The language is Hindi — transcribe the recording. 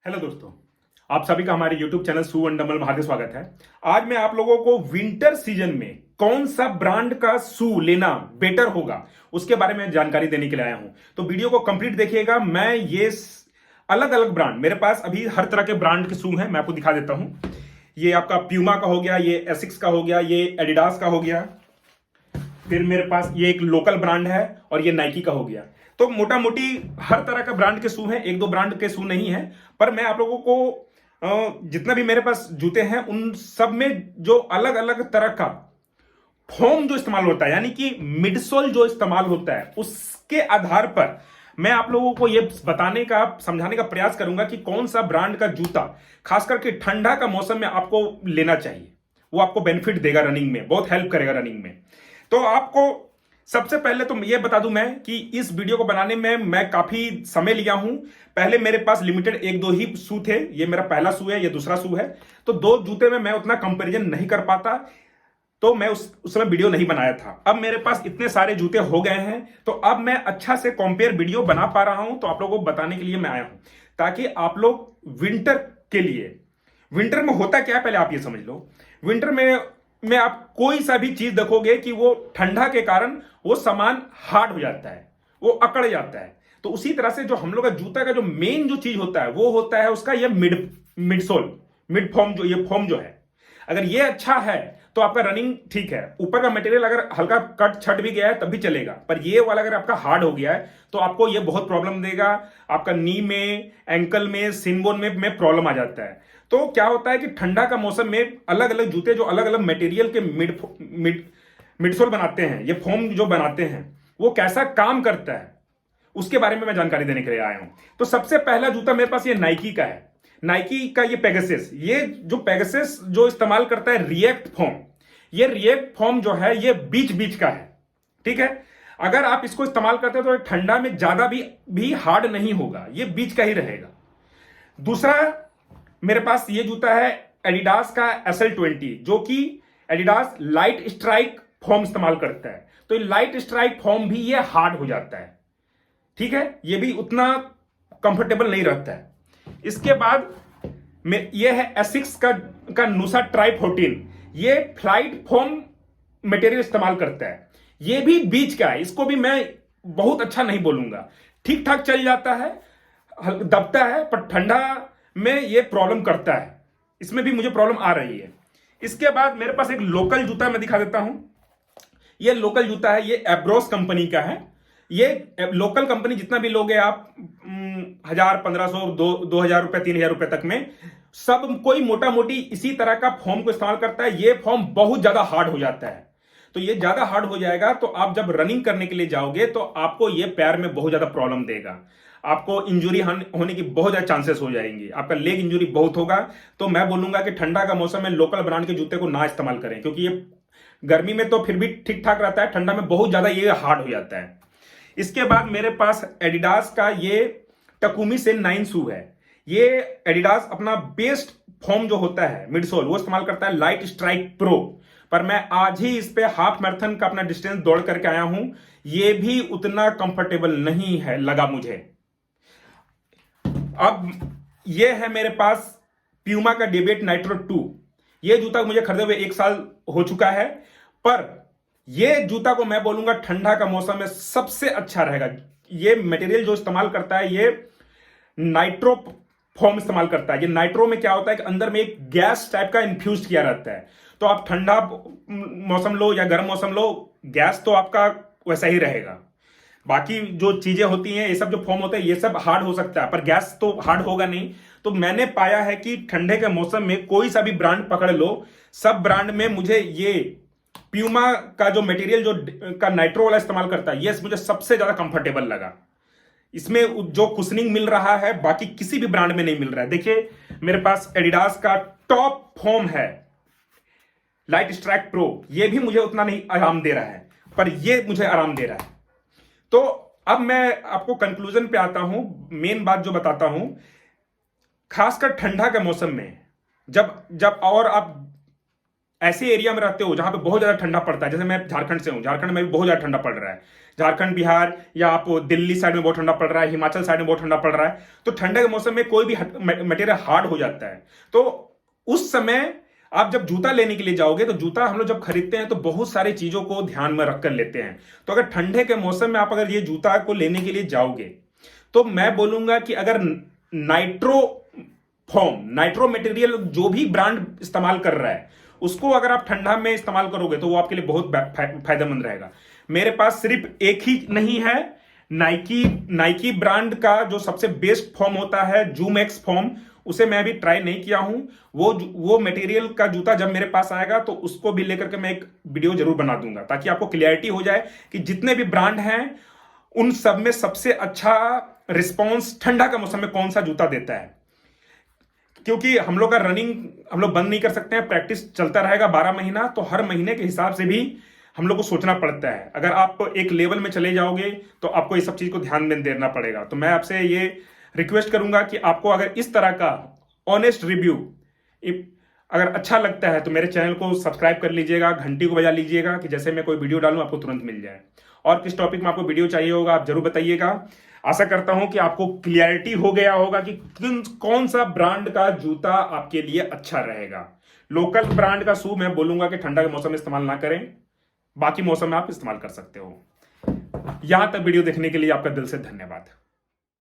हेलो दोस्तों, आप सभी का हमारे YouTube channel shoe and dumbbell में हार्दिक स्वागत है। आज मैं आप लोगों को विंटर सीजन में कौन सा ब्रांड का शू लेना बेटर होगा उसके बारे में जानकारी देने के लिए आया हूं। तो वीडियो को कंप्लीट देखिएगा। मैं ये अलग अलग ब्रांड, मेरे पास अभी हर तरह के ब्रांड के शू हैं, मैं आपको दिखा देता हूं। ये आपका प्यूमा का हो गया, ये एसिक्स का हो गया, ये एडिडास का हो गया, फिर मेरे पास ये एक लोकल ब्रांड है और ये नाइकी का हो गया। तो मोटा मोटी हर तरह का ब्रांड के शू हैं, एक दो ब्रांड के शू नहीं है। पर मैं आप लोगों को जितना भी मेरे पास जूते हैं उन सब में जो अलग अलग तरह का फोम जो इस्तेमाल होता है, यानी कि मिडसोल जो इस्तेमाल होता है, उसके आधार पर मैं आप लोगों को यह बताने का, समझाने का प्रयास करूंगा कि कौन सा ब्रांड का जूता खास करके ठंडा का मौसम में आपको लेना चाहिए। वो आपको बेनिफिट देगा, रनिंग में बहुत हेल्प करेगा रनिंग में। तो आपको सबसे पहले तो ये बता दूं मैं कि इस वीडियो को बनाने में मैं काफी समय लिया हूं। पहले मेरे पास लिमिटेड एक दो ही शू थे, ये मेरा पहला शू है, ये दूसरा शू है। तो दो जूते में मैं उतना कंपैरिजन नहीं कर पाता, तो मैं उस समय वीडियो नहीं बनाया था। अब मेरे पास इतने सारे जूते हो गए हैं, तो अब मैं अच्छा से कंपेयर वीडियो बना पा रहा हूं। तो आप लोगों को बताने के लिए मैं आया हूं, ताकि आप लोग विंटर के लिए, विंटर में होता क्या है पहले आप ये समझ लो। विंटर में आप कोई सा भी चीज देखोगे कि वो ठंडा के कारण वो सामान हार्ड हो जाता है, वो अकड़ जाता है। तो उसी तरह से जो हम लोग का जूता का जो मेन जो चीज होता है वो होता है उसका ये मिडसोल, मिड फॉर्म, जो ये फॉर्म जो है, अगर ये अच्छा है तो आपका रनिंग ठीक है। ऊपर का मटेरियल अगर हल्का कट छट भी गया है तब भी चलेगा, पर ये वाला अगर आपका हार्ड हो गया है तो आपको ये बहुत प्रॉब्लम देगा। आपका नी में, एंकल में, सिनबोन में प्रॉब्लम आ जाता है। तो क्या होता है कि ठंडा का मौसम में अलग अलग जूते जो अलग अलग मटेरियल के मिडसोल बनाते हैं, ये फोम जो बनाते हैं, वो कैसा काम करता है उसके बारे में मैं जानकारी देने के लिए आया हूं। तो सबसे पहला जूता मेरे पास ये नाइकी का है। नाइकी का ये पेगासस, ये जो पेगासस जो इस्तेमाल करता है रिएक्ट फॉर्म, ये रिएक्ट फॉर्म जो है ये बीच बीच का है, ठीक है। अगर आप इसको इस्तेमाल करते हैं तो ठंडा में ज्यादा भी हार्ड नहीं होगा, ये बीच का ही रहेगा। दूसरा मेरे पास ये जूता है एडिडास का SL20, जो कि एडिडास लाइट स्ट्राइक फॉर्म इस्तेमाल करता है। तो लाइट स्ट्राइक फॉर्म भी ये हार्ड हो जाता है, ठीक है, ये भी उतना कंफर्टेबल नहीं रहता है। इसके बाद में ये है एसिक्स का नूसा ट्राई 14, ये फ्लाइट फॉर्म मटेरियल इस्तेमाल करता है। ये भी बीच का है, इसको भी मैं बहुत अच्छा नहीं बोलूंगा, ठीक ठाक चल जाता है, दबता है, पर ठंडा में ये प्रॉब्लम करता है। इसमें भी मुझे प्रॉब्लम आ रही है। इसके बाद मेरे पास एक लोकल जूता मैं दिखा देता हूं। ये लोकल जूता है, ये एब्रोस कंपनी का है। ये लोकल कंपनी जितना भी लोगे आप, 1000, 1500, 2000 रुपए, 3000 रुपए तक में, सब कोई मोटा मोटी इसी तरह का फॉर्म को इस्तेमाल करता है। ये फॉर्म बहुत ज्यादा हार्ड हो जाता है, तो ये ज्यादा हार्ड हो जाएगा तो आप जब रनिंग करने के लिए जाओगे तो आपको ये पैर में बहुत ज्यादा प्रॉब्लम देगा, आपको इंजुरी होने की बहुत ज्यादा चांसेस हो जाएंगी, आपका लेग इंजुरी बहुत होगा। तो मैं बोलूंगा कि ठंडा का मौसम में लोकल ब्रांड के जूते को ना इस्तेमाल करें, क्योंकि ये गर्मी में तो फिर भी ठीक ठाक रहता है, ठंडा में बहुत ज्यादा ये हार्ड हो जाता है। इसके बाद मेरे पास एडिडास का ये टकुमी से 9 शू है। ये एडिडास अपना बेस्ट फॉर्म जो होता है मिडसोल, वो इस्तेमाल करता है लाइट स्ट्राइक प्रो। पर मैं आज ही इस पे हाफ मैराथन का अपना डिस्टेंस दौड़ करके आया हूं, ये भी उतना कंफर्टेबल नहीं है लगा मुझे। अब ये है मेरे पास प्यूमा का डेविएट नाइट्रो 2। ये जूता मुझे खरीदे हुए 1 साल हो चुका है, पर ये जूता को मैं बोलूंगा ठंडा का मौसम में सबसे अच्छा रहेगा। ये मटेरियल जो इस्तेमाल करता है ये नाइट्रो फॉर्म इस्तेमाल करता है। ये नाइट्रो में क्या होता है कि अंदर में एक गैस टाइप का इन्फ्यूज किया रहता है। तो आप ठंडा मौसम लो या गर्म मौसम लो, गैस तो आपका वैसा ही रहेगा। बाकी जो चीजें होती हैं, ये सब जो फॉर्म होता है, ये सब हार्ड हो सकता है, पर गैस तो हार्ड होगा नहीं। तो मैंने पाया है कि ठंडे के मौसम में कोई सा भी ब्रांड पकड़ लो, सब ब्रांड में मुझे ये प्यूमा का जो मटेरियल जो का नाइट्रो वाला इस्तेमाल करता है, ये मुझे सबसे ज्यादा कंफर्टेबल लगा। इसमें जो कुशनिंग मिल रहा है बाकी किसी भी ब्रांड में नहीं मिल रहा है। देखिए मेरे पास एडिडास का टॉप फॉर्म है लाइट स्ट्राइक प्रो, ये भी मुझे उतना नहीं आराम दे रहा है, पर ये मुझे आराम दे रहा है। तो अब मैं आपको कंक्लूजन पे आता हूं, मेन बात जो बताता हूं, खासकर ठंडा के मौसम में जब जब और आप ऐसे एरिया में रहते हो जहां पे बहुत ज्यादा ठंडा पड़ता है, जैसे मैं झारखंड से हूं, झारखंड में भी बहुत ज्यादा ठंडा पड़ रहा है, झारखंड बिहार या आप दिल्ली साइड में बहुत ठंडा पड़ रहा है, हिमाचल साइड में बहुत ठंडा पड़ रहा है, तो ठंडे के मौसम में कोई भी मटेरियल हार्ड हो जाता है। तो उस समय आप जब जूता लेने के लिए जाओगे, तो जूता हम लोग जब खरीदते हैं तो बहुत सारी चीजों को ध्यान में रखकर लेते हैं। तो अगर ठंडे के मौसम में आप अगर ये जूता को लेने के लिए जाओगे, तो मैं बोलूंगा कि अगर नाइट्रो मटेरियल जो भी ब्रांड इस्तेमाल कर रहा है, उसको अगर आप ठंडा में इस्तेमाल करोगे तो वो आपके लिए बहुत फायदेमंद रहेगा। मेरे पास सिर्फ एक ही नहीं है, नाइकी ब्रांड का जो सबसे बेस्ट फॉर्म होता है, जूम एक्स फॉर्म, उसे मैं अभी ट्राई नहीं किया हूं। वो मटेरियल का जूता जब मेरे पास आएगा तो उसको भी लेकर के मैं एक वीडियो जरूर बना दूंगा, ताकि आपको क्लियरिटी हो जाए कि जितने भी ब्रांड हैं उन सब में सबसे अच्छा रिस्पॉन्स ठंडा का मौसम में कौन सा जूता देता है। क्योंकि हम लोग का रनिंग हम लोग बंद नहीं कर सकते हैं, प्रैक्टिस चलता रहेगा 12 महीना, तो हर महीने के हिसाब से भी हम लोग को सोचना पड़ता है। अगर आप एक लेवल में चले जाओगे तो आपको ये सब चीज को ध्यान में देना पड़ेगा। तो मैं आपसे ये रिक्वेस्ट करूंगा कि आपको अगर इस तरह का ऑनेस्ट रिव्यू अगर अच्छा लगता है तो मेरे चैनल को सब्सक्राइब कर लीजिएगा, घंटी को बजा लीजिएगा कि जैसे मैं कोई वीडियो डालूं आपको तुरंत मिल जाए। और किस टॉपिक में आपको वीडियो चाहिए होगा आप जरूर बताइएगा। आशा करता हूं कि आपको क्लियरिटी हो गया होगा कि कौन सा ब्रांड का जूता आपके लिए अच्छा रहेगा। लोकल ब्रांड का शू मैं बोलूंगा कि ठंडा के मौसम में इस्तेमाल ना करें, बाकी मौसम में आप इस्तेमाल कर सकते हो। यहां तक वीडियो देखने के लिए आपका दिल से धन्यवाद।